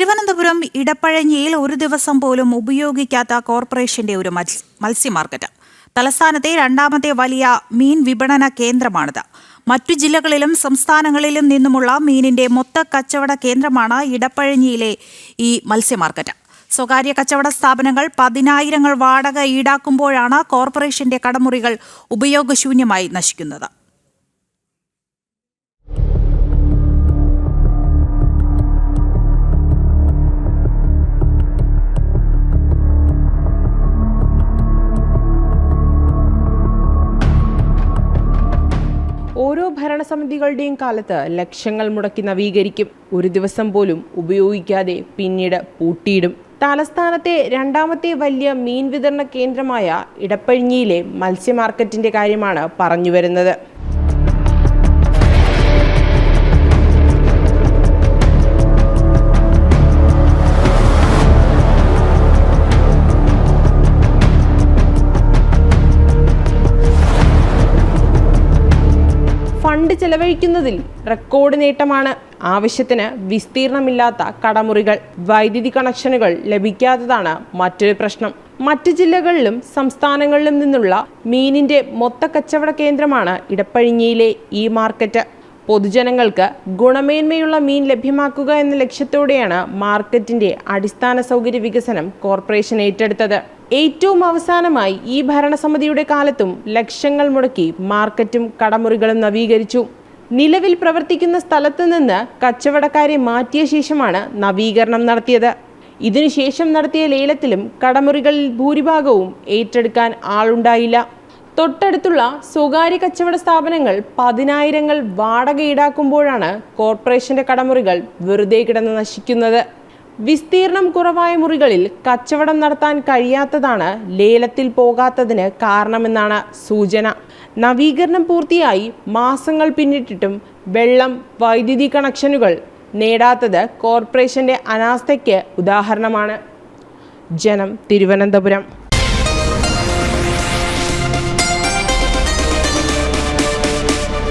തിരുവനന്തപുരം ഇടപ്പഴഞ്ഞിയിൽ ഒരു ദിവസം പോലും ഉപയോഗിക്കാത്ത കോർപ്പറേഷന്റെ ഒരു മത്സ്യ മാർക്കറ്റ്. തലസ്ഥാനത്തെ രണ്ടാമത്തെ വലിയ മീൻ വിപണന കേന്ദ്രമാണിത്. മറ്റു ജില്ലകളിലും സംസ്ഥാനങ്ങളിലും നിന്നുമുള്ള മീനിന്റെ മൊത്ത കച്ചവട കേന്ദ്രമാണ് ഇടപ്പഴഞ്ഞിയിലെ ഈ മത്സ്യ മാർക്കറ്റ്. സ്വകാര്യ കച്ചവട സ്ഥാപനങ്ങൾ 10,000 വാടക ഈടാക്കുമ്പോഴാണ് കോർപ്പറേഷന്റെ കടമുറികൾ ഉപയോഗശൂന്യമായി നശിക്കുന്നത്. ഓരോ ഭരണസമിതികളുടെയും കാലത്ത് ലക്ഷങ്ങൾ മുടക്കി നവീകരിക്കും. ഒരു ദിവസം പോലും ഉപയോഗിക്കാതെ പിന്നീട് പൂട്ടിയിടും. തലസ്ഥാനത്തെ രണ്ടാമത്തെ വലിയ മീൻ വിതരണ കേന്ദ്രമായ ഇടപ്പഴിഞ്ഞിയിലെ മത്സ്യ മാർക്കറ്റിന്റെ കാര്യമാണ് പറഞ്ഞുവരുന്നത്. ഫണ്ട് ചെലവഴിക്കുന്നതിൽ റെക്കോർഡ് നേട്ടമാണ്. ആവശ്യത്തിന് വിസ്തീർണമില്ലാത്ത കടമുറികൾ, വൈദ്യുതി കണക്ഷനുകൾ ലഭിക്കാത്തതാണ് മറ്റൊരു പ്രശ്നം. മറ്റു ജില്ലകളിലും സംസ്ഥാനങ്ങളിലും നിന്നുള്ള മീനിന്റെ മൊത്ത കച്ചവട കേന്ദ്രമാണ് ഇടപ്പഴിഞ്ഞിയിലെ ഈ മാർക്കറ്റ്. പൊതുജനങ്ങൾക്ക് ഗുണമേന്മയുള്ള മീൻ ലഭ്യമാക്കുക എന്ന ലക്ഷ്യത്തോടെയാണ് മാർക്കറ്റിന്റെ അടിസ്ഥാന സൗകര്യ വികസനം കോർപ്പറേഷൻ ഏറ്റെടുത്തത്. ഏറ്റവും അവസാനമായി ഈ ഭരണസമിതിയുടെ കാലത്തും ലക്ഷങ്ങൾ മുടക്കി മാർക്കറ്റും കടമുറികളും നവീകരിച്ചു. നിലവിൽ പ്രവർത്തിക്കുന്ന സ്ഥലത്ത് നിന്ന് കച്ചവടക്കാരെ മാറ്റിയ ശേഷമാണ് നവീകരണം നടത്തിയത്. ഇതിനുശേഷം നടത്തിയ ലേലത്തിലും കടമുറികളിൽ ഭൂരിഭാഗവും ഏറ്റെടുക്കാൻ ആളുണ്ടായില്ല. തൊട്ടടുത്തുള്ള സ്വകാര്യ കച്ചവട സ്ഥാപനങ്ങൾ 10,000 വാടക ഈടാക്കുമ്പോഴാണ് കോർപ്പറേഷന്റെ കടമുറികൾ വെറുതെ കിടന്ന് നശിക്കുന്നത്. വിസ്തീർണം കുറവായ മുറികളിൽ കച്ചവടം നടത്താൻ കഴിയാത്തതാണ് ലേലത്തിൽ പോകാത്തതിന് കാരണമെന്നാണ് സൂചന. നവീകരണം പൂർത്തിയായി മാസങ്ങൾ പിന്നിട്ടിട്ടും വെള്ളം, വൈദ്യുതി കണക്ഷനുകൾ നേടാത്തത് കോർപ്പറേഷന്റെ അനാസ്ഥയ്ക്ക് ഉദാഹരണമാണ്. ജനം, തിരുവനന്തപുരം.